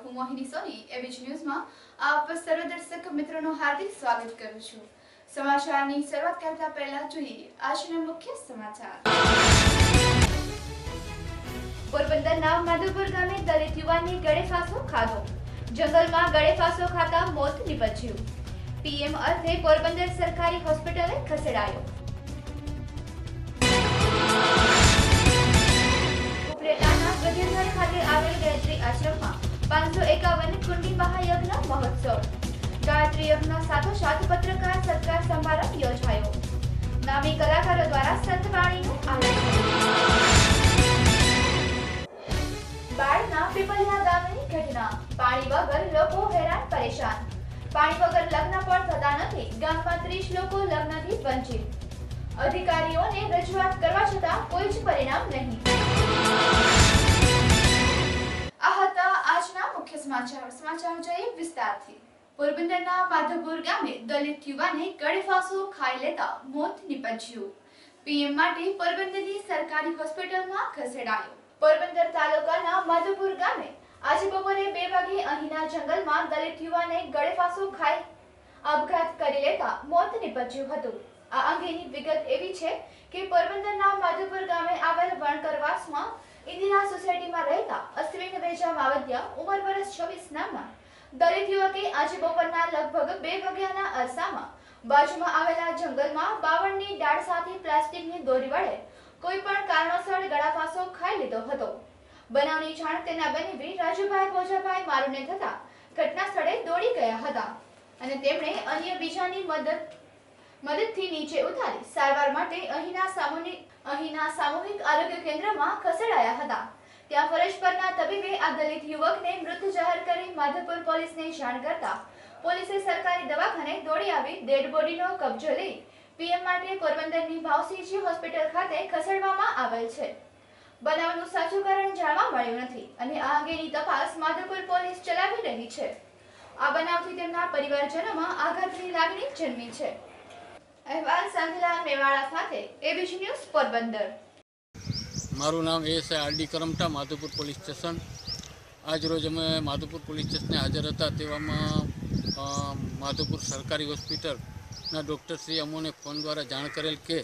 હું મોહિની સોની એબીજ ન્યૂઝમાં આપ સર્વ દર્શક મિત્રોનું હાર્દિક સ્વાગત કરું છું। સમાચારની શરૂઆત કરતા પહેલા જોઈએ આજના મુખ્ય સમાચાર। પોરબંદરના માધવપુર ગામે દલિત યુવાનને ગળે ફાંસો ખાધો। જંગલમાં ગળે ફાંસો ખાતા મોત નિપજ્યું। પીએમ અર્થે પોરબંદર સરકારી હોસ્પિટલે ખસેડાયો। ઉપલેટાના ગધેધર ખાતે આવેલ ગાયત્રી આશ્રમમાં 551 કુંડી મહાયજ્ઞ મહોત્સવ। ગાયત્રી યજ્ઞ સાથોસાથ પત્રકાર સત્કાર સમારંભ યોજાયો। નામી કલાકારો દ્વારા સંતવાણીનું આયોજન। બાળના પીપલિયા ગામની ઘટના। પાણી વગર લોકો હેરાન પરેશાન। પાણી વગર લગ્ન પણ થતા નથી। ગામમાં 30 લોકો લગ્નથી વંચિત। અધિકારીઓને રજૂઆત કરવા છતાં કોઈ જ પરિણામ નહીં। આ હતા આજના મુખ્ય સમાચાર। સમાચાર જોઈએ વિસ્તારથી। પોરબંદરના માધવપુર ગામે દલિત યુવાને ગળે ફાંસો ખાઈ લેતા મોત નિપજ્યું। પીએમ માટે પોરબંદરની સરકારી હોસ્પિટલમાં ખસેડાયો। પોરબંદર તાલુકાના માધવપુર ગામે આજે બપોરે 2 વાગે અહીંના જંગલમાં દલિત યુવાને ગળે ફાંસો ખાઈ આપઘાત કરી લેતા મોત નિપજ્યું હતું। આ અંગેની વિગત એવી છે કે પોરબંદરના માધવપુર ગામે આવેલ વણકરવાસમાં ઇન્દિરા સોસાયટીમાં રહેતા અશ્વિન વેજા માવડિયા ઉંમર વર્ષ 26 નામના દલિત યુવકે આજે બપોરના લગભગ 2 વાગ્યાના અરસામાં બાજુમાં આવેલા જંગલમાં બાવળની ડાળ સાથે પ્લાસ્ટિકની દોરી વડે કોઈ પણ કારણોસર ગળાફાંસો ખાઈ લીધો હતો। બનાવની જાણ તેના બનેવી રાજુભાઈ ભોજાભાઈ મારુને થતા ઘટના સ્થળે દોડી ગયા હતા અને તેમણે અન્ય બીજાની મદદથી નીચે ઉતારી સારવાર માટે અહીંના સામૂહિક આરોગ્ય કેન્દ્રમાં ખસેડાયા હતા। ત્યાં ફરજ પરના તબીબે આ દલિત યુવકને મૃત જાહેર કરી માધવપુર પોલીસને જાણ કરતા પોલીસે સરકારી દવાખાને દોડી આવી ડેડ બોડીનો કબજો લઈ પીએમ માટે પોરબંદરની ભાવસીજી હોસ્પિટલ ખાતે ખસેડવામાં આવેલ છે। બનાવનું સાચું કારણ જાણવા મળ્યું નથી અને આ અંગેની તપાસ માધવપુર પોલીસ ચલાવી રહી છે। આ બનાવથી તેમના પરિવારજનોમાં આઘાતની લાગણી જન્મી છે। અહેવાલ સાંધલા મેવાડા સાથે એબીજ ન્યૂઝ પોરબંદર। મારું નામ ASI RD Karmata, Madhavpur police station. આજ રોજ અમે માધવપુર પોલીસ સ્ટેશને હાજર હતા। તેવામાં માધવપુર સરકારી હોસ્પિટલના ડૉક્ટરશ્રી અમોને ફોન દ્વારા જાણ કરેલ કે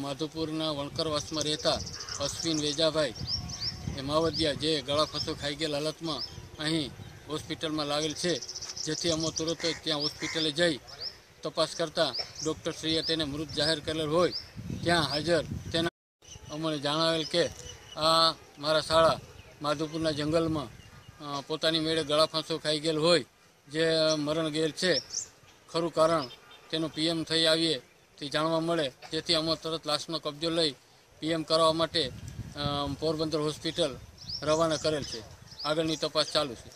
માધવપુરના વણકરવાસમાં રહેતા અશ્વિન વેજાભાઈ માવડિયા જે ગળા ફાંસો ખાઈ ગયેલ હાલતમાં અહીં હોસ્પિટલમાં લાવેલ છે, જેથી અમે તુરંત ત્યાં હોસ્પિટલે જઈ તપાસ કરતાં ડૉક્ટરશ્રીએ તેને મૃત જાહેર કરેલ હોય ત્યાં હાજર તેના અમને જણાવેલ કે આ મારા શાળા માધવપુરના જંગલમાં પોતાની મેળે ગળા ફાંસો ખાઈ ગયેલ હોય જે મરણ ગયેલ છે। ખરું કારણ તેનું પીએમ થઈ આવીએ તે જાણવા મળે, જેથી અમે તરત લાશનો કબજો લઈ પીએમ કરવા માટે પોરબંદર હોસ્પિટલ રવાના કરેલ છે। આગળની તપાસ ચાલુ છે।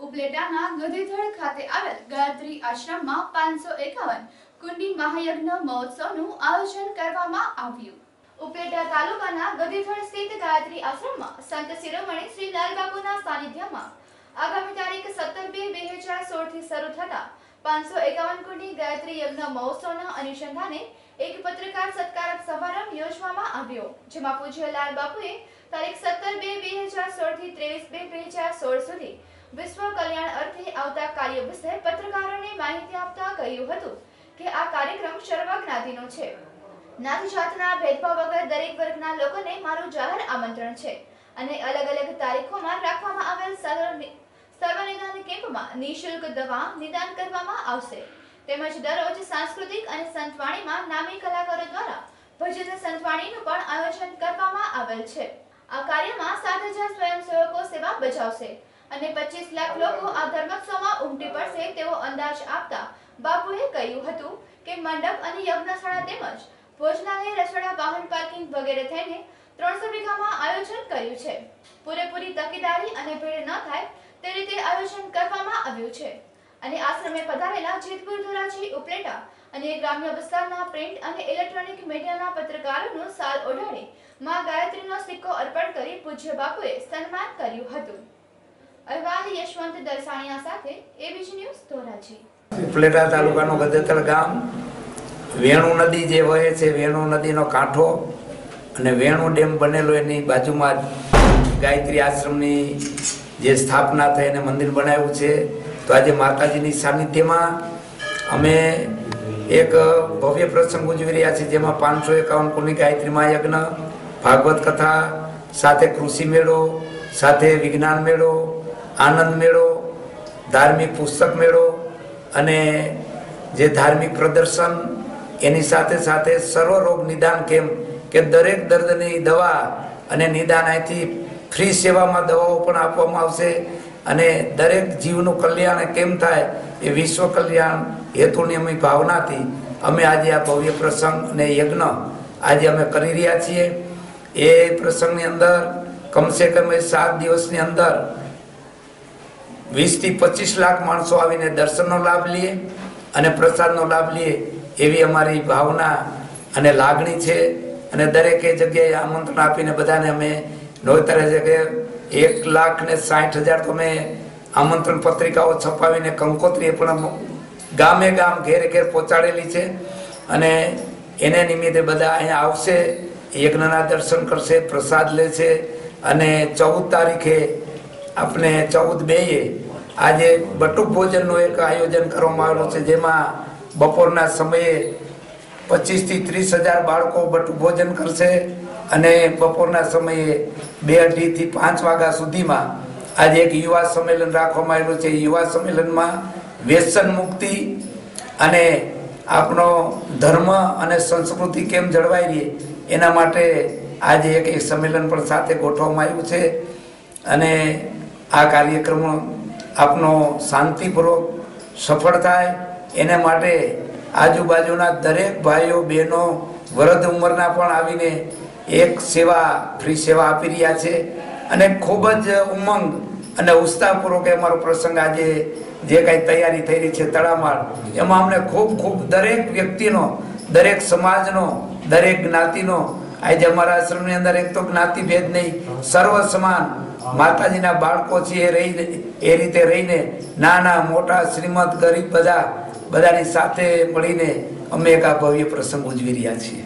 ઉપલેટાના ગધેધડ ખાતે આવેલ ગાયત્રી આશ્રમમાં 551 કુંડી મહાયજ્ઞ મહોત્સવનું આયોજન કરવામાં આવ્યું। ઉપલેટા તાલુકાના ગધેધડ સ્થિત ગાયત્રી આશ્રમમાં સંત શિરોમણી શ્રી લાલબાપુના સાનિધ્યમાં આગામી તારીખ 17/2/2016 થી શરૂ થતા 551 કુંડી ગાયત્રી યજ્ઞ મહોત્સવના અનુસંધાને એક પત્રકાર સત્કાર સમારંભ યોજવામાં આવ્યો, જેમાં પૂજ્ય લાલબાપુએ તારીખ 17/2/2016 થી 23/2/2016 સુધી વિશ્વ કલ્યાણ અર્થે આવતા કાર્ય વિશે પત્રકારોને માહિતી આપતા કહ્યું હતું કે આ કાર્યક્રમ સર્વ જ્ઞાતિનો છે। નાત જાતના ભેદભાવ વગર દરેક વર્ગના લોકોને મારું જાહેર આમંત્રણ છે અને અલગ અલગ તારીખોમાં રાખવામાં આવેલ સર્વનિદાન કેમ્પમાં નિઃશુલ્ક દવા નિદાન કરવામાં આવશે। તેમજ દરરોજ સાંસ્કૃતિક અને સંતવાણીમાં નામી કલાકારો દ્વારા ભજન સંતવાણીનું પણ આયોજન કરવામાં આવેલ છે। આ કાર્યમાં 7000 સ્વયંસેવકો સેવા બજાવશે અને 25 લાખ લોકો આ ધર્મોત્સવમાં ઉમટી પડશે તેવો અંદાજ આપતા બાપુએ કહ્યું હતું કે મંડપ અને યજ્ઞશાળા તેમજ ભોજનાલય, રસોડા, વાહન પાર્કિંગ વગેરે થઈને 300 વીઘામાં આયોજન કર્યું છે। પૂરેપૂરી તકેદારી અને ભીડ ન થાય તે રીતે આયોજન કરવામાં આવ્યું છે અને આશ્રમે પધારેલા જેતપુર ધોરાજી, ઉપલેટા અને ગ્રામ્ય વિસ્તારના પ્રિન્ટ અને ઇલેક્ટ્રોનિક મીડિયાના પત્રકારોનું સાલ ઓઢાડી માં ગાયત્રીનો સિક્કો અર્પણ કરી પૂજ્ય બાપુએ સન્માન કર્યું હતું। અહેવાલ યશવંત દરસાણીયા સાથે એબીજ ન્યૂઝ ધોરાજી। ઉપલેટા તાલુકાનું ગધેધડ ગામ વેણુ નદી જે વહે છે, વેણુ નદીનો કાંઠો અને વેણુ ડેમ બનેલો એની બાજુમાં ગાયત્રી આશ્રમની જે સ્થાપના થઈ અને મંદિર બનાવ્યું છે, તો આજે માતાજીની સાનિધ્યમાં અમે એક ભવ્ય પ્રસંગ ઉજવી રહ્યા છીએ, જેમાં 551 કુળની ગાયત્રી મહાયજ્ઞ, ભાગવત કથા સાથે કૃષિ મેળો, સાથે વિજ્ઞાન મેળો, આનંદ મેળો, ધાર્મિક પુસ્તક મેળો અને જે ધાર્મિક પ્રદર્શન, એની સાથે સાથે સર્વ રોગ નિદાન કેમ્પ કે દરેક દર્દની દવા અને નિદાન અહીંથી ફ્રી સેવામાં દવાઓ પણ આપવામાં આવશે અને દરેક જીવનું કલ્યાણ કેમ થાય એ વિશ્વ કલ્યાણ હેતુની અમે ભાવનાથી અમે આજે આ ભવ્ય પ્રસંગ અને યજ્ઞ આજે અમે કરી રહ્યા છીએ. એ પ્રસંગની અંદર કમસે કમ 7 દિવસની અંદર 20 થી 25 લાખ માણસો આવીને દર્શનનો લાભ લે અને પ્રસાદનો લાભ લે એવી અમારી ભાવના અને લાગણી છે. અને દરેકે જગ્યાએ આમંત્રણ આપીને બધાને અમે નોતરે છે કે 1,60,000 તો અમે આમંત્રણ પત્રિકાઓ છપાવીને કંકોત્રી પણ ગામે ગામ ઘેર ઘેર પહોંચાડેલી છે અને એને નિમિત્તે બધા અહીંયા આવશે, યજ્ઞના દર્શન કરશે, પ્રસાદ લેશે અને 14 તારીખે આપણે 14/2 આજે બટુક ભોજનનું એક આયોજન કરવામાં આવેલું છે, જેમાં બપોરના સમયે 25 થી 30,000 બાળકો બટુક ભોજન કરશે અને બપોરના સમયે 2:30 થી 5 વાગ્યા સુધીમાં આજે એક યુવા સંમેલન રાખવામાં આવેલું છે. યુવા સંમેલનમાં વ્યસન મુક્તિ અને આપણો ધર્મ અને સંસ્કૃતિ કેમ જળવાઈ રહે એના માટે આજે એક સંમેલન પણ સાથે ગોઠવવામાં આવ્યું છે અને આ કાર્યક્રમ આપનો શાંતિપૂર્વક સફળ થાય એના માટે આજુબાજુના દરેક ભાઈઓ બહેનો વૃદ્ધ ઉંમરના પણ આવીને એક ફ્રી સેવા આપી રહ્યા છે અને ખૂબ જ ઉમંગ અને ઉત્સાહપૂર્વક અમારો પ્રસંગ આજે જે કાંઈ તૈયારી થઈ રહી છે તડામાર, એમાં અમને ખૂબ દરેક વ્યક્તિનો, દરેક સમાજનો, દરેક જ્ઞાતિનો, આજે અમારા આશ્રમની અંદર એક તો જ્ઞાતિ ભેદ નહીં, સર્વ સમાન માતાજીના બાળકો છે એ રીતે રહીને નાના મોટા શ્રીમંત ગરીબ બધાની સાથે મળીને અમે એક આ ભવ્ય પ્રસંગ ઉજવી રહ્યા છીએ.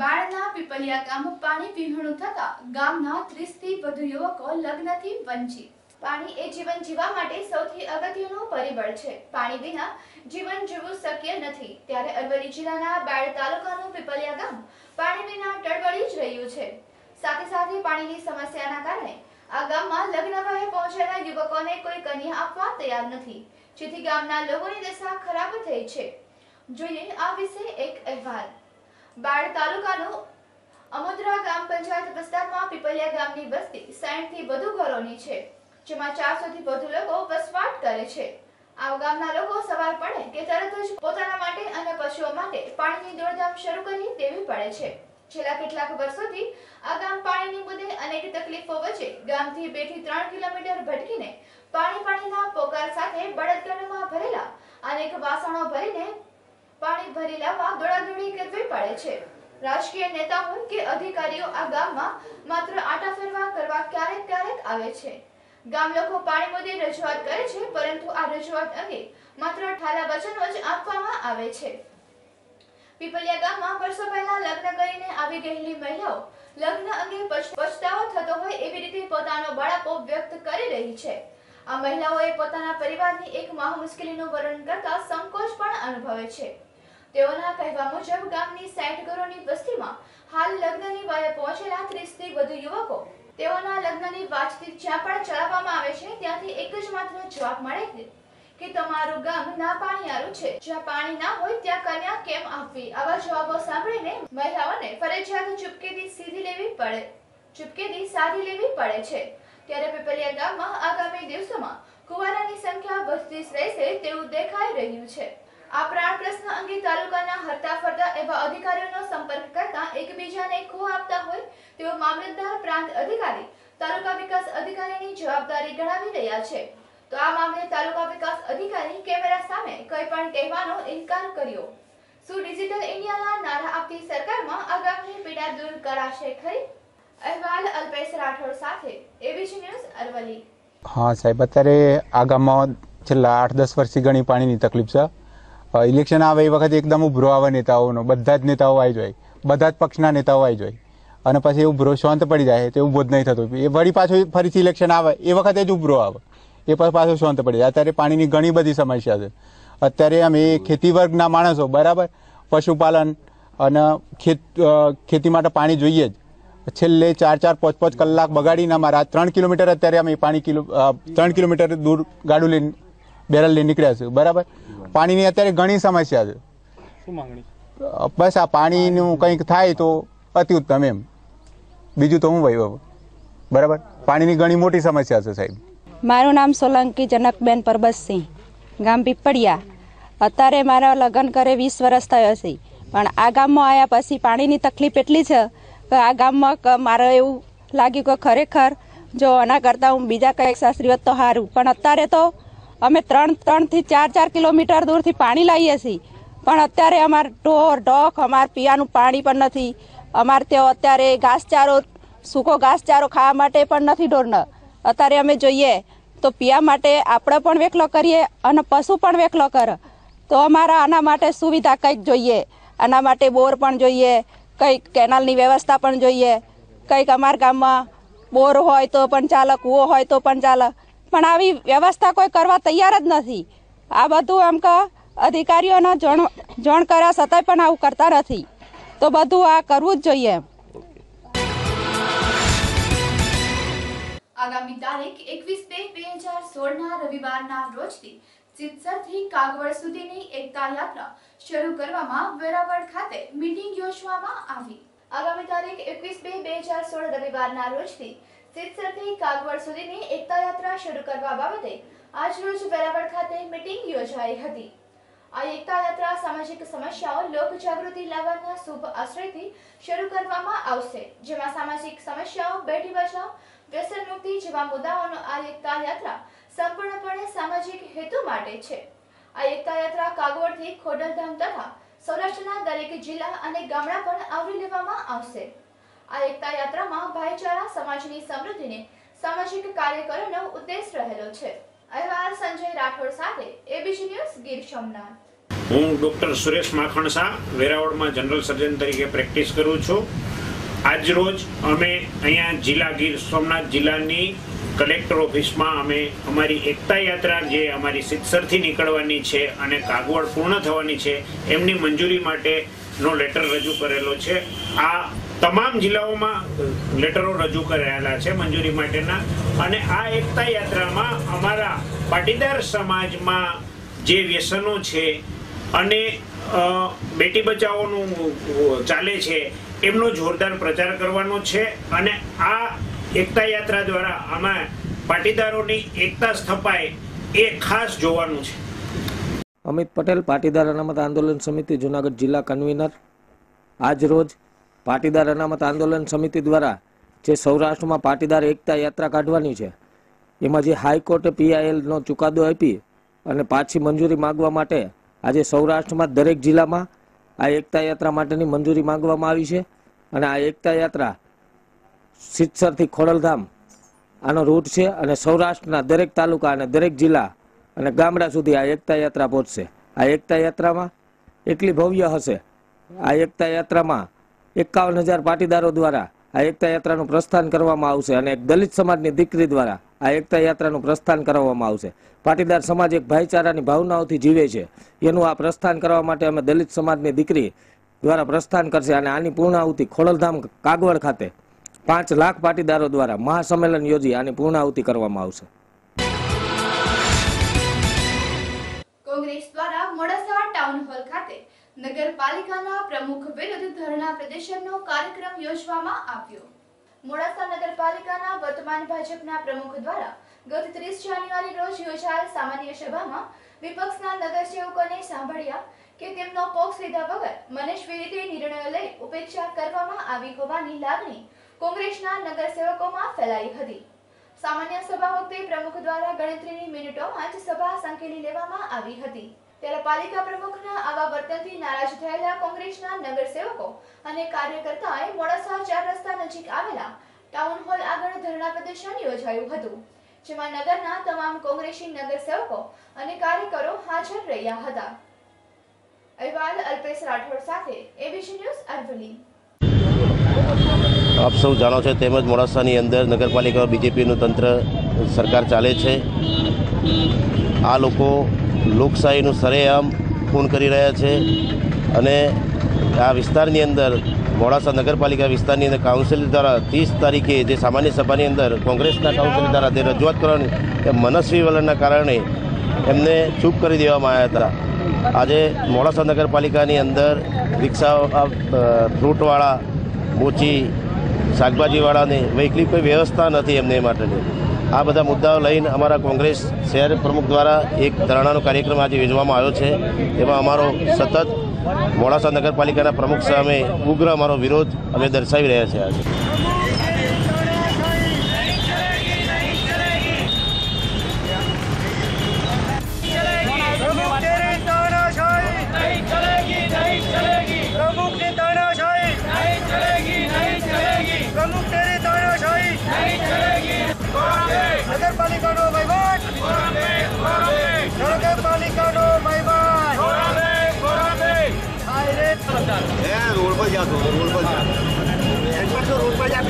બાળના પીપલિયા ગામ પાણી પીવાનું થતા ગામના 30 થી વધુ યુવકો લગ્નથી વંચિત. પાણી એ જીવન જીવવા માટે સૌથી અગત્યનું પરિબળ છે. પાણી વિના જીવન જીવવું શક્ય નથી. ત્યારે અરવલ્લી જિલ્લાના બાળ તાલુકાનું પીપલિયા ગામ પાણી વિના ટળવળી જ રહ્યું છે. સાથે પાણીની સમસ્યાના કારણે આ ગામમાં લગ્ન વયે પહોંચેલા યુવકોને કોઈ કન્યા આપવા તૈયાર નથી, જેથી ગામના લોકોની દશા ખરાબ થઈ છે. જોઈએ આ વિશે એક અહેવાલ. બાળ તાલુકાનું અમોદરા ગ્રામ પંચાયત વિસ્તારમાં પીપલિયા ગામની વસ્તી 60 થી વધુ ઘરોની છે, જેમાં 400 થી વધુ લોકો વસવાટ કરે છે. આ ગામના લોકો સવાર પડે કે તરત જ પોતાના માટે અને પશુઓ માટે પાણીની દોડધામ શરૂ કરી દેવી પડે છે. છેલ્લા કેટલાક વર્ષોથી આ ગામ પાણીની મુદ્દે અનેક તકલીફો વચ્ચે ગામથી 2 થી 3 કિલોમીટર ભટકીને પાણીના પોકાર સાથે બળદગાડામાં ભરેલા અનેક વાસણો ભરીને પાણી ભરી લાવવા દોડાદોડી કરવી પડે છે. રાજકીય નેતા હોય કે અધિકારીઓ આ ગામમાં માત્ર આટા ફેરવા કરવા ક્યારેક આવે છે. ગામ લોકો પાણી મુદ્દે રજૂઆત કરે છે, પરંતુ આ રજૂઆત અંગે માત્ર ઠાલા વચનો જ આપવામાં આવે છે. પીપલિયા ગામમાં વર્ષો પહેલા લગ્ન કરીને આવી ગયેલી મહિલાઓ લગ્ન અંગે પછતાવો થતો હોય એવી રીતે પોતાનો બળાપો વ્યક્ત કરી રહી છે. આ મહિલાઓએ પોતાના પરિવારની એક મહા મુશ્કેલીનું વર્ણન કરતા સંકોચ પણ અનુભવે છે. તેઓના કહેવા મુજબ ગામની 60 ઘરોની વસ્તીમાં હાલ લગ્નની વયે પહોંચેલા 30 થી વધુ યુવકો તેઓના લગ્નની વાતચીત જ્યાં પણ ચલાવવામાં આવે છે ત્યાંથી એક જ માત્ર જવાબ મળે છે કે તમારું ગામ ના પાણીયારું છે, જ્યાં પાણી ના હોય ત્યાં કન્યા કેમ આપવી. આવા જવાબો સાંભળીને મહિલાઓને ફરજિયાત ચૂપકેથી સાદી લેવી પડે છે. ત્યારે પીપલિયા ગામમાં આગામી દિવસોમાં કુંવારાની સંખ્યા વધતી રહેશે તેવું દેખાઈ રહ્યું છે. આ પ્રાણ પ્રશ્ન અંગે તાલુકાના હરતા ફરતા એવા અધિકારીઓનો સંપર્ક કરતા એકબીજાને ખો આપતા હોય તેઓ મામલતદાર, પ્રાંત અધિકારી, તાલુકા વિકાસ અધિકારીની જવાબદારી ગણાવી રહ્યા છે. તો આ મામલે તાલુકા વિકાસ અધિકારી કેમેરા સામે કંઈ પણ કહેવાનો ઇનકાર કર્યો. શું ડિજિટલ ઇન્ડિયાના નારા આપતી સરકારમાં આ ગામની પીડા દૂર કરાશે ખરી? અહેવાલ અલ્પેશ રાઠોડ સાથે એબીસી ન્યૂઝ અરવલ્લી. હા સાહેબ, અત્યારે આ ગામમાં છેલ્લા 8-10 વર્ષથી ઘણી પાણીની તકલીફ છે. ઇલેક્શન આવે એ વખતે એકદમ ઉભરો આવે નેતાઓનો, બધા જ નેતાઓ આવી જાય, બધા જ પક્ષના નેતાઓ આવી જાય અને પછી એ ઉભરો શાંત પડી જાય તો ઉભો જ નહીં થતો. એ વળી પાછો ફરીથી ઇલેક્શન આવે એ વખતે જ ઉભરો આવે, એ પછી પાછો શાંત પડી જાય. અત્યારે પાણીની ઘણી બધી સમસ્યા છે. અત્યારે અમે ખેતી વર્ગના માણસો બરાબર, પશુપાલન અને ખેતી માટે પાણી જોઈએ જ. છેલ્લે 4-5 કલાક બગાડીને અમારા 3 કિલોમીટર અત્યારે અમે 3 કિલોમીટર દૂર ગાડું લઈને બેરલ લઈને નીકળ્યા છે બરાબર. પાણીની અત્યારે ઘણી સમસ્યા છે. શું માંગણી? બસ આ પાણીનું કંઈક થાય તો અતિ ઉત્તમ એમ, બીજું તો હું ભાઈ બરાબર. પાણીની ઘણી મોટી સમસ્યા છે સાહેબ. મારું નામ સોલંકી જનકબેન પરબતસિંહ, ગામ પીપળિયા. અત્યારે મારા લગ્ન કરે 20 વર્ષ થયો છે, પણ આ ગામમાં આવ્યા પછી પાણીની તકલીફ એટલી છે કે આ ગામમાં મારે એવું લાગ્યું કે ખરેખર જો આના કરતાં હું બીજા કંઈક શાસ્ત્રી હોત તો સારું. પણ અત્યારે તો અમે 3 થી 4 કિલોમીટર દૂરથી પાણી લાવીએ છીએ, પણ અત્યારે અમારે ઢોર ઢોક અમારે પીવાનું પાણી પણ નથી. અમારે ત્યાં અત્યારે ઘાસચારો, સૂકો ઘાસચારો ખાવા માટે પણ નથી ઢોરને. અત્યારે અમે જોઈએ તો પીવા માટે આપણે પણ વેખલો કરીએ અને પશુ પણ વેખલો કરે. તો અમારા આના માટે સુવિધા કંઈક જોઈએ, આના માટે બોર પણ જોઈએ, કંઈક કેનાલની વ્યવસ્થા પણ જોઈએ. કંઈક અમારા ગામમાં બોર હોય તો પણ ચાલે, કૂવો હોય તો પણ ચાલે, પણ આવી વ્યવસ્થા કોઈ કરવા તૈયાર જ નથી. આ બધું એમ કે અધિકારીઓને જાણ કર્યા છતાંય પણ આવું કરતા નથી. તો બધું આ કરવું જ જોઈએ. આગામી તારીખ 21/2/2016 રવિવારના રોજથી સિત્સરથી કાગવડ સુધીની એકતા યાત્રા શરૂ કરવામાં વેરાવળ ખાતે મીટિંગ યોજવામાં આવી. આગામી તારીખ 21/2/2016 રવિવારના રોજથી સિત્સરથી કાગવડ સુધીની એકતા યાત્રા શરૂ કરવા બાબતે આજરોજ વેરાવળ ખાતે મીટિંગ યોજાઈ હતી. આ એકતા યાત્રા સામાજિક સમસ્યાઓ લોક જાગૃતિ લાવવાના શુભ આશ્રયથી શરૂ કરવામાં આવશે, જેમાં સામાજિક સમસ્યાઓ, બેટી બચાવ, વ્યસન મુક્તિ જેવા મુદ્દાઓનો આ એકતા યાત્રા સંપૂર્ણપણે સામાજિક હેતુ માટે છે. આ એકતા યાત્રા કાગવડથી ખોડલધામ તથા સૌરાષ્ટ્રના દરેક જિલ્લા અને ગામડા પણ આવરી લેવામાં આવશે. આ એકતા યાત્રામાં ભાઈચારા, સમાજની સમૃદ્ધિને સામાજિક કાર્ય કરવાનો ઉદ્દેશ રહેલો છે. અહેવાલ સંજય રાઠોડ સાથે એબીસી ન્યૂઝ ગીર સોમનાથ. હું ડૉક્ટર સુરેશ માખણસા વેરાવળમાં જનરલ સર્જન તરીકે પ્રેક્ટિસ કરું છું. આજ રોજ અમે અહીંયા જિલ્લા ગીર સોમનાથ જિલ્લાની કલેક્ટર ઓફિસમાં અમે અમારી એકતા યાત્રા જે અમારી સિત્સરથી નીકળવાની છે અને કાગવડ પૂર્ણ થવાની છે એમની મંજૂરી માટેનો લેટર રજૂ કરેલો છે. આ તમામ જિલ્લાઓમાં લેટરો રજૂ કરાયેલા છે મંજૂરી માટેના. અને આ એકતા યાત્રામાં અમારા પાટીદાર સમાજમાં જે વ્યસનો છે અને બેટી બચાવોનું ચાલે છે એમનો જોરદાર પ્રચાર કરવાનો છે. અને આ એકતા યાત્રા દ્વારા અમે પાટીદારોની એકતા સ્થપાય એ ખાસ જોવાનું છે. અમિત પટેલ, પાટીદાર અનામત આંદોલન સમિતિ જૂનાગઢ જિલ્લા કન્વીનર. આજ રોજ પાટીદાર અનામત આંદોલન સમિતિ દ્વારા જે સૌરાષ્ટ્રમાં પાટીદાર એકતા યાત્રા કાઢવાની છે એમાં જે હાઈકોર્ટે PILનો ચુકાદો આપી અને પાછી મંજૂરી માંગવા માટે આજે સૌરાષ્ટ્રમાં દરેક જિલ્લામાં આ એકતા યાત્રા માટેની મંજૂરી માંગવામાં આવી છે. અને આ એકતા યાત્રા સિત્સરથી ખોડલધામ આનો રૂટ છે અને સૌરાષ્ટ્રના દરેક તાલુકા અને દરેક જિલ્લા અને ગામડા સુધી આ એકતા યાત્રા પહોંચશે. આ એકતા યાત્રામાં એટલી ભવ્ય હશે. આ એકતા યાત્રામાં 51,000 પાટીદારો દ્વારા આ એકતા યાત્રાનું પ્રસ્થાન કરવામાં આવશે અને એક દલિત સમાજની દીકરી દ્વારા આ એકતા યાત્રાનું પ્રસ્થાન કરવામાં આવશે. પાટીદાર સમાજ એક ભાઈચારાની ભાવનાઓથી જીવે છે, એનું આ પ્રસ્થાન કરવા માટે અમે દલિત સમાજની દીકરી દ્વારા પ્રસ્થાન કરશે. અને આની પૂર્ણાહુતિ ખોડલધામ કાગવડ ખાતે 5 લાખ પાટીદારો દ્વારા મહાસંમેલન યોજી આની પૂર્ણાહુતિ કરવામાં આવશે. કોંગ્રેસ દ્વારા મોડાસા ટાઉન હોલ ખાતે નગરપાલિકાના પ્રમુખ વિરુદ્ધ ધરણા પ્રદર્શનનો કાર્યક્રમ યોજવામાં આવ્યો. મોડાસા નગરપાલિકાના વર્તમાન ભાજપના પ્રમુખ દ્વારા ગત 30 જાન્યુઆરી રોજ યોજાયેલ સામાન્ય સભામાં વિપક્ષના નગરસેવકોને સાંભળ્યા કે તેમનો પક્ષ લીધા વગર મનસ્વી રીતે નિર્ણયો લઈ ઉપેક્ષા કરવામાં આવી હોવાની લાગણી કોંગ્રેસના નગરસેવકોમાં ફેલાઈ હતી. સામાન્ય સભા વખતે પ્રમુખ દ્વારા ગણતરીની મિનિટોમાં જ સભા સંકેલી લેવામાં આવી હતી. ત્યારે પાલિકા પ્રમુખના આવા વર્તનથી નારાજ થયેલા કોંગ્રેસના નગરસેવકો અને કાર્યકર્તાઓએ મોડાસા 4 રસ્તા નજીક આવેલા ટાઉન હોલ આગળ ધરણા પ્રદર્શન યોજાયું હતું, જેમાં નગરના તમામ કોંગ્રેસી નગરસેવકો અને કાર્યકરો હાજર રહ્યા હતા. અહેવાલ અલ્પેશ રાઠોડ સાથે એબીસી ન્યૂઝ અરવલ્લી. આપ સૌ જાણો છો તેમજ મોડાસાની અંદર નગરપાલિકા બીજેપીનું તંત્ર સરકાર ચાલે છે. આ લોકો લોકશાહીનું સરેઆમ ખૂન કરી રહ્યા છે અને આ વિસ્તારની અંદર મોડાસા નગરપાલિકા વિસ્તારની અંદર કાઉન્સિલ દ્વારા 30 તારીખે જે સામાન્ય સભાની અંદર કોંગ્રેસના કાઉન્સિલ દ્વારા તે રજૂઆત કરવાની એ મનસ્વી વલણના કારણે એમને ચૂપ કરી દેવામાં આવ્યા હતા. આજે મોડાસા નગરપાલિકાની અંદર રિક્ષા ફ્રૂટવાળા, મોચી, શાકભાજીવાળાની વૈકલ્પિક કોઈ વ્યવસ્થા નથી એમને માટેની. આ બધા મુદ્દાઓ લઈને અમારા કોંગ્રેસ શહેર પ્રમુખ દ્વારા એક ધરણાનો કાર્યક્રમ આજે યોજવામાં આવ્યો છે. એમાં અમારો સતત મોડાસા નગરપાલિકાના પ્રમુખ સામે ઉગ્ર અમારો વિરોધ અમે દર્શાવી રહ્યા છીએ. આજે નગરપાલિકાનો વહીવટ, નગરપાલિકાનો વહીવટ. રોડ પર જાતો, રોડ પર જાતો, રોડ પર જા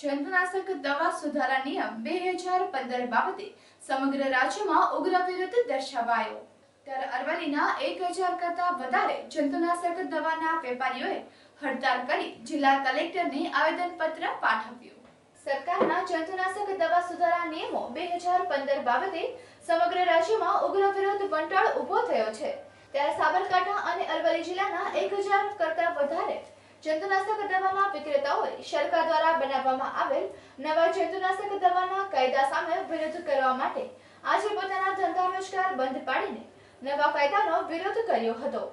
જંતુનાશક દવા સુધારા નિયમ 2015 બાબતે સમગ્ર રાજ્યમાં ઉગ્ર વિરોધ દર્શાવાયો. ત્યારે અરવલ્લીના 1000 કરતા વધારે જંતુનાશક દવાના વેપારીઓએ હડતાળ કરી જિલ્લા કલેક્ટરને આવેદનપત્ર પાઠવ્યું. સરકારના જંતુનાશક દવા સુધારા નિયમો 2015 બાબતે સમગ્ર રાજ્યમાં ઉગ્ર વિરોધ વંટોળ ઊભો થયો છે. ત્યારે સાબરકાંઠા અને અરવલ્લી જિલ્લાના 1000 કરતા વધારે જંતુનાશક દવાના વિક્રેતાઓએ સરકાર દ્વારા બનાવવામાં આવેલ નવા જંતુનાશક દવાના કાયદા સામે વિરોધ કરવા માટે આજે પોતાના ધંધા રોજગાર બંધ પાડીને નવા કાયદાનો વિરોધ કર્યો હતો.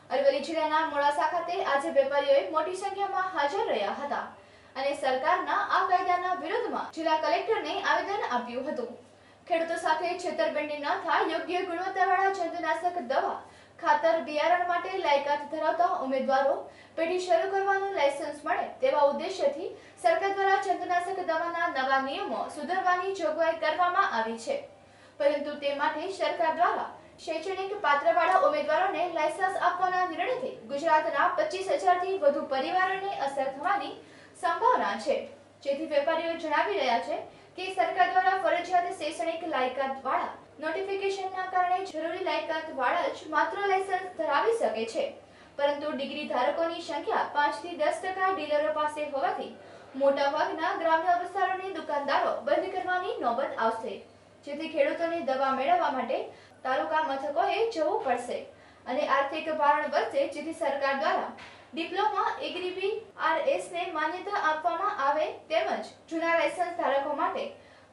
અરવલ્લી જિલ્લાના મોડાસા ખાતે આજે વેપારીઓએ મોટી સંખ્યામાં હાજર રહ્યા હતા અને સરકારના આ કાયદાના વિરોધમાં જિલ્લા કલેક્ટરને આવેદન આપ્યું હતું. ખેડૂતો સાથે છેતરપિંડી ન થાય, યોગ્ય ગુણવત્તાવાળા જંતુનાશક દવા, ખાતર, બિયારણ માટે લાયકાત ધરાવતા ઉમેદવારો પેઢી શરૂ કરવાનું લાયસન્સ મળે તેવા ઉદ્દેશ્યથી સરકાર દ્વારા જંતુનાશક દવાના નવા નિયમો સુધારવાની જોગવાઈ કરવામાં આવી છે. પરંતુ તે માટે સરકાર દ્વારા શૈક્ષણિક પાત્રવાળા ઉમેદવારોને લાયસન્સ આપવાના નિર્ણયથી ગુજરાતના 25,000 થી વધુ પરિવારોને અસર થવાની સંભાવના છે. જેથી વેપારીઓ જણાવી રહ્યા છે કે સરકાર દ્વારા ફરજિયાત શૈક્ષણિક લાયકાતવાળા નોટિફિકેશનના કારણે જરૂરી લાયકાતવાળા જ માત્ર લાયસન્સ ધરાવી શકે છે. પરંતુ ડિગ્રી ધારકોની સંખ્યા 5 થી 10% ડીલરો પાસે હોવાથી મોટાભાગના ગ્રામ્ય વિસ્તારોની દુકાનદારો બંધ કરવાની નોબત આવશે. જેથી ખેડૂતોને દવા મેળવવા માટે તાલુકા મથકોએ જવું પડશે અને આર્થિક ભારણ વધશે. જેથી સરકાર દ્વારા ડિપ્લોમા, એગ્રી બી, RS ને માન્યતા આપવામાં આવે તેમજ જૂના લાયસન્સ ધારકો માટે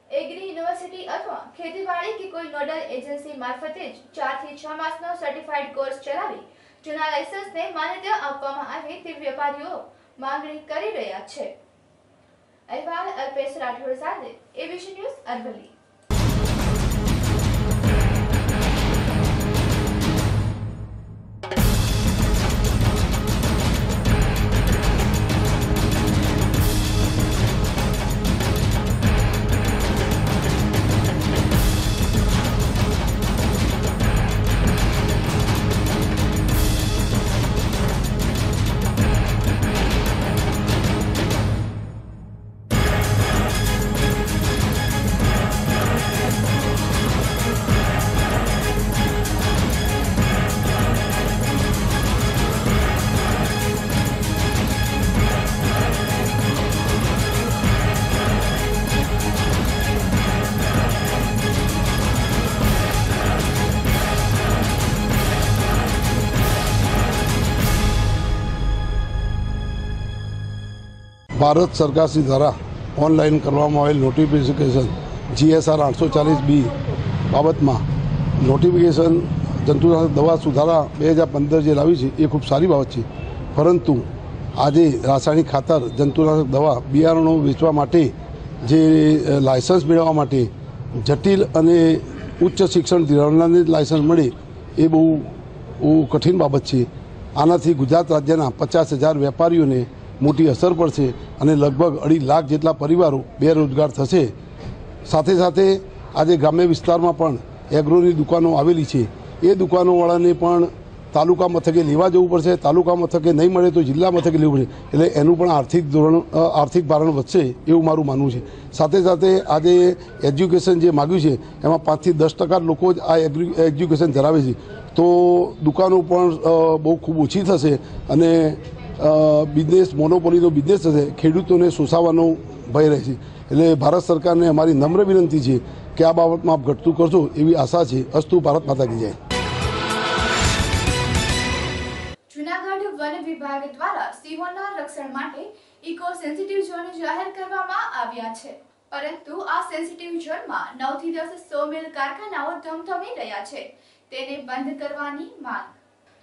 એગ્રી યુનિવર્સિટી અથવા ખેતીવાડી કે કોઈ નોડલ એજન્સી મારફતે જ 4 થી 6 માસનો સર્ટિફાઈડ કોર્સ ચલાવી જૂના લાયસન્સને માન્યતા આપવામાં આવે તેવી વેપારીઓ માંગણી કરી રહ્યા છે. અહેવાલ અલ્પેશ રાઠોડ સાથે ABC ન્યૂઝ અરવલ્લી. ભારત સરકારશ્રી દ્વારા ઓનલાઈન કરવામાં આવેલ નોટિફિકેશન GSR 840B બાબતમાં નોટિફિકેશન જંતુનાશક દવા સુધારા 2015 જે લાવી છે એ ખૂબ સારી બાબત છે. પરંતુ આજે રાસાયણિક ખાતર, જંતુનાશક દવા, બિયારણો વેચવા માટે જે લાયસન્સ મેળવવા માટે જટિલ અને ઉચ્ચ શિક્ષણ ધોરણને લાયસન્સ મળે એ બહુ કઠિન બાબત છે. આનાથી ગુજરાત રાજ્યના 50,000 વેપારીઓને મોટી અસર પડશે અને લગભગ 2.5 લાખ જેટલા પરિવારો બેરોજગાર થશે. સાથે સાથે આજે ગ્રામ્ય વિસ્તારમાં પણ એગ્રોની દુકાનો આવેલી છે. એ દુકાનોવાળાને પણ તાલુકા મથકે લેવા જવું પડશે. તાલુકા મથકે નહીં મળે તો જિલ્લા મથકે લેવું પડશે. એટલે એનું પણ આર્થિક ભારણ વધશે એવું મારું માનવું છે. સાથે સાથે આજે એજ્યુકેશન જે માગ્યું છે એમાં 5 થી 10% લોકો જ આ એજ્યુકેશન ધરાવે છે. તો દુકાનો પણ બહુ ખૂબ ઓછી થશે અને બિઝનેસ મોનોપોલીનો બિઝનેસ થશે. ખેડૂતોને શોષાવાનો ભય રહેશે. એટલે ભારત સરકારને અમારી નમ્ર વિનંતી છે કે આ બાબતમાં આપ ઘટતું કરશો એવી આશા છે. અસ્તુ ભારત માતા કી જય. જૂનાગઢ વન વિભાગ દ્વારા સિંહોના રક્ષણ માટે ઇકો સેન્સિટિવ ઝોન જાહેર કરવામાં આવ્યા છે, પરંતુ આ સેન્સિટિવ ઝોનમાં 9 થી 10 સોમિલ કારખાનાઓ ધમધમી રહ્યા છે. તેને બંધ કરવાની માંગ.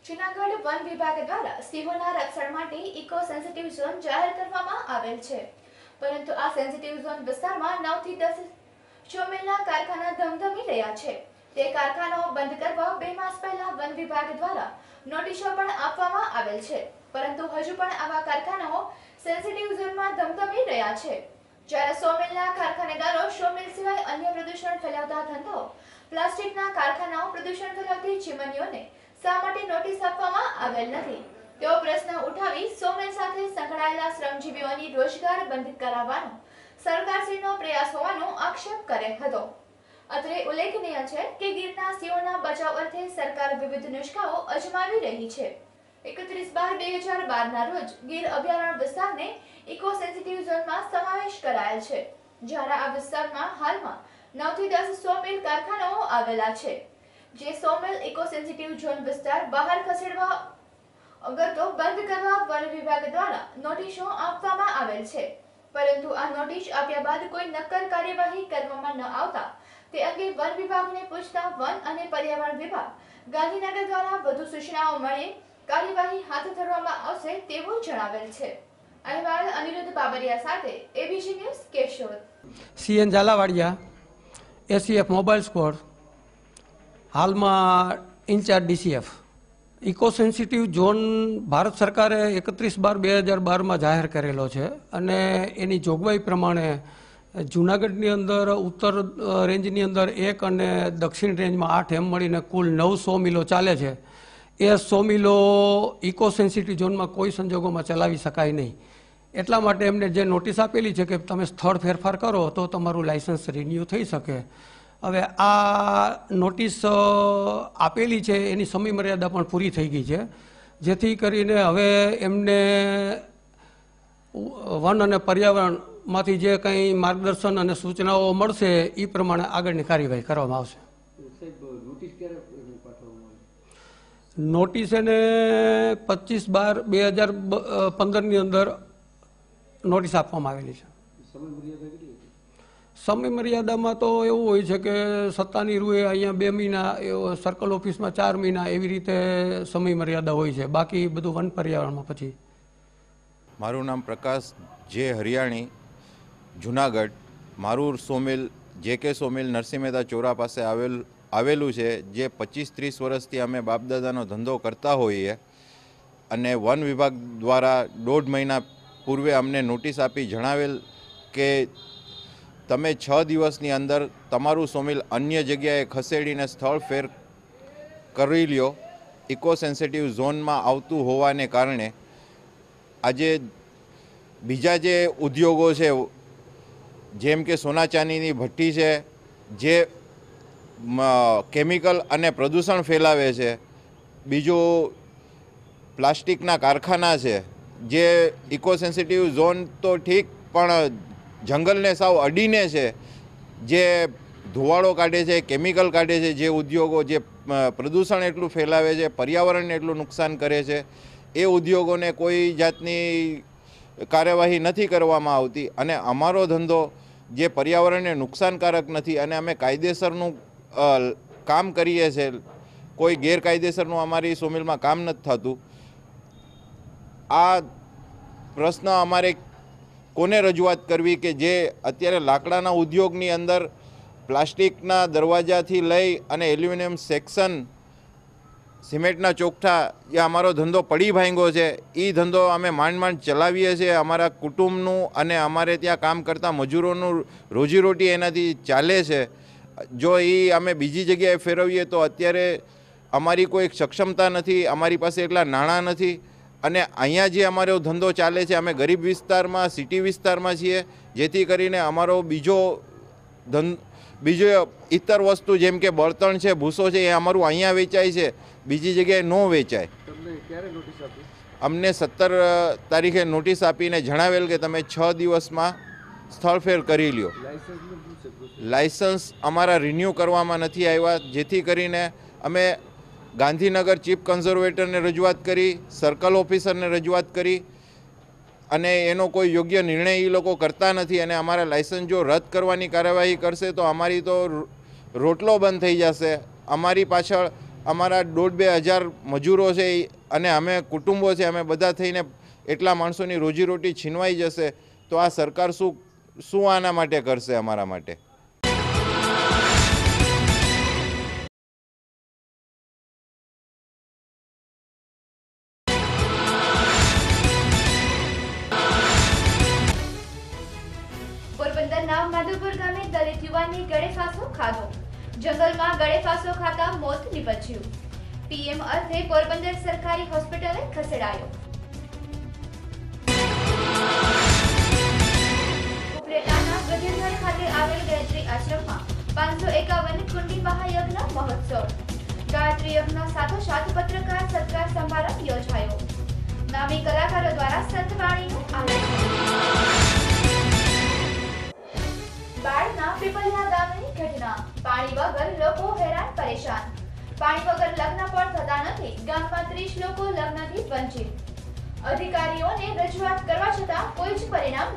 જૂનાગઢ વન વિભાગ દ્વારા સિંહોના રક્ષણ માટે ઇકો સેન્સિટિવ ઝોન જાહેર કરવામાં આવેલ છે, પરંતુ આ સેન્સિટિવ ઝોન વિસ્તારમાં 9 થી 10 સોમિલના કારખાના ધમધમી રહ્યા છે. તે કારખાનાઓ બંધ કરવા 2 માસ પહેલા વન વિભાગ દ્વારા નોટિસો પણ આપવામાં આવેલ છે, પરંતુ હજુ પણ આવા કારખાનાઓ સેન્સિટિવ ઝોનમાં ધમધમી રહ્યા છે. જ્યારે સોમિલના કારખાનેદારો સોમિલ સિવાય અન્ય પ્રદૂષણ ફેલાવતા ધંધાઓ, પ્લાસ્ટિકના કારખાનાઓ પ્રદૂષણ ફેલાવતી ચીમનીઓને શા માટે નોટિસ આપવામાં આવેલ નથી તેવો પ્રશ્ન ઉઠાવી સોમિલ સાથે સંકળાયેલા શ્રમજીવીઓની રોજગાર બંધ કરાવવાનો સરકારશ્રીનો પ્રયાસ હોવાનો આક્ષેપ કરેલ હતો. અત્રે ઉલ્લેખનીય છે કે ગીરના સિંહોના બચાવ અર્થે સરકાર વિવિધ નુસ્ખાઓ અજમાવી રહી છે. 31/12/2012 ના રોજ ગીર અભયારણ્ય વિસ્તારને ઇકો સેન્સિટિવ ઝોનમાં સમાવેશ કરાયેલ છે, જ્યારે આ વિસ્તારમાં હાલમાં 9 થી 10 સોમિલ કારખાનાઓ આવેલા છે. જે સોમિલ ઇકો સેન્સિટિવ ઝોન વિસ્તાર બહાર ખસેડવા અગર તો બંધ કરવા વન વિભાગ દ્વારા નોટિસો આપવામાં આવેલ છે, પરંતુ આ નોટિસ આપ્યા બાદ કોઈ નક્કર કાર્યવાહી કરવામાં ન આવતા તે અંગે વન વિભાગને પૂછતા વન અને પર્યાવરણ વિભાગ ગાંધીનગર દ્વારા વધુ સૂચનાઓ મળે કાર્યવાહી હાથ ધરવામાં આવશે તેવું જણાવેલ છે. અહેવાલ અનિરુદ્ધ બાબરિયા સાથે ABC news Keshod. CN Zalavadiya, ACF mobile squad, હાલમાં incharge DCF. Eco sensitive zone Bharat સરકારે 31/12/2012માં જાહેર કરેલો છે અને એની જોગવાઈ પ્રમાણે જૂનાગઢની અંદર ઉત્તર રેન્જની અંદર 1 અને દક્ષિણ રેન્જમાં 8 એમ મળીને કુલ 900 મિલો ચાલે છે. એ 100 મિલો ઇકો સેન્સિટિવ ઝોનમાં કોઈ સંજોગોમાં ચલાવી શકાય નહીં. એટલા માટે એમને જે નોટિસ આપેલી છે કે તમે સ્થળ ફેરફાર કરો તો તમારું લાયસન્સ રિન્યૂ થઈ શકે. હવે આ નોટિસ આપેલી છે એની સમય મર્યાદા પણ પૂરી થઈ ગઈ છે, જેથી કરીને હવે એમને વન અને પર્યાવરણમાંથી જે કંઈ માર્ગદર્શન અને સૂચનાઓ મળશે એ પ્રમાણે આગળની કાર્યવાહી કરવામાં આવશે. નોટિસ એને 25/12/2015ની અંદર નોટિસ આપવામાં આવેલી છે. સમય મર્યાદામાં તો એવું હોય છે કે સત્તાની રૂએ અહીંયા 2 મહિના, સર્કલ ઓફિસમાં 4 મહિના, એવી રીતે સમય મર્યાદા હોય છે. બાકી બધું વન પર્યાવરણમાં પછી. મારું નામ પ્રકાશ જે હરિયાણી, જુનાગઢ. મારું sawmill JK sawmill Narsinh Mehta ચોરા પાસે આવેલું છે, જે 25-30 વર્ષથી અમે બાપદાદાનો ધંધો કરતા હોઈએ અને વન વિભાગ દ્વારા 1.5 મહિના પૂર્વે અમને નોટિસ આપી જણાવેલ કે તમે 6 દિવસની અંદર તમારું સોમિલ અન્ય જગ્યાએ ખસેડીને સ્થળ ફેર કરી લ્યો. ઇકો સેન્સિટિવ ઝોનમાં આવતું હોવાને કારણે આજે બીજા જે ઉદ્યોગો છે, જેમ કે સોના ચાંદીની ભઠ્ઠી છે, જે કેમિકલ અને પ્રદૂષણ ફેલાવે છે, બીજું પ્લાસ્ટિકના કારખાના છે, જે ઇકો સેન્સિટિવ ઝોન તો ઠીક પણ જંગલને સાવ અડીને છે, જે ધુવાળો કાઢે છે, કેમિકલ કાઢે છે, જે ઉદ્યોગો જે પ્રદૂષણ એટલું ફેલાવે છે, પર્યાવરણને એટલું નુકસાન કરે છે, એ ઉદ્યોગોને કોઈ જાતની કાર્યવાહી નથી કરવામાં આવતી. અને અમારો ધંધો જે પર્યાવરણને નુકસાનકારક નથી અને અમે કાયદેસરનું કામ કરીએ છીએ, કોઈ ગેરકાયદેસરનું અમારી સોમિલમાં કામ નથી થતું. આ પ્રશ્ન અમારે કોને રજૂઆત કરવી કે જે અત્યારે લાકડાના ઉદ્યોગની અંદર પ્લાસ્ટિકના દરવાજાથી લઈ અને એલ્યુમિનિયમ સેક્શન સિમેન્ટના ચોકઠા જે અમારો ધંધો પડી ભાંગ્યો છે એ ધંધો અમે માંડ માંડ ચલાવીએ છીએ. અમારા કુટુંબનું અને અમારે ત્યાં કામ કરતા મજૂરોનું રોજીરોટી એનાથી ચાલે છે. જો એ અમે બીજી જગ્યાએ ફેરવીએ તો અત્યારે અમારી કોઈ સક્ષમતા નથી, અમારી પાસે એટલા નાણાં નથી. અને અહીંયા જે અમારો ધંધો ચાલે છે, અમે ગરીબ વિસ્તારમાં, સિટી વિસ્તારમાં છીએ, જેથી કરીને અમારો બીજો ઇતર વસ્તુ જેમ કે બળતણ છે, ભૂસો છે, એ અમારું અહીંયા વેચાય છે, બીજી જગ્યાએ ન વેચાય. અમને 17 તારીખે નોટિસ આપીને જણાવેલ કે તમે 6 દિવસમાં સ્થળફેર કરી લ્યો. લાયસન્સ અમારા રિન્યૂ કરવામાં નથી આવ્યા, જેથી કરીને અમે ગાંધીનગર ચીફ કન્ઝર્વેટરને રજૂઆત કરી, સર્કલ ઓફિસરને રજૂઆત કરી, અને એનો કોઈ યોગ્ય નિર્ણય એ લોકો કરતા નથી. અને અમારા લાયસન્સ જો રદ કરવાની કાર્યવાહી કરશે તો અમારી તો રોટલો બંધ થઈ જશે. અમારી પાછળ અમારા 1,500-2 હજાર મજૂરો છે અને અમે કુટુંબો છે, અમે બધા થઈને એટલા માણસોની રોજીરોટી છીનવાઈ જશે. તો આ સરકાર શું આના માટે કરશે અમારા માટે? પોરબંદરના માધુપુર ગામે દલિત યુવાનને ગળે ફાંસો ખાધો. જંગલમાં ગળે ફાંસો ખાતા મોત નીપજ્યું. પીએમ અર્થે પોરબંદર સરકારી હોસ્પિટલે ખસેડાયો. ઉપલેટાના ગધેધર ખાતે આવેલ ગાયત્રી આશ્રમમાં 551 કુંડી મહાયજ્ઞ મહોત્સવ. ગાયત્રી યજ્ઞ સાથોસાથ પત્રકાર સત્કાર સમારંભ યોજાયો. નામી કલાકારો દ્વારા સંતવાણીનું આયોજન. બાળના પીપલિયા ગામની ઘટના. પાણી વગર લોકો હેરાન પરેશાન. પાણી વગર લગ્ન પણ થતા નથી. ગામમાં 30 લોકો લગ્નથી વંચિત. અધિકારીઓને રજૂઆત કરવા છતાં કોઈ જ પરિણામ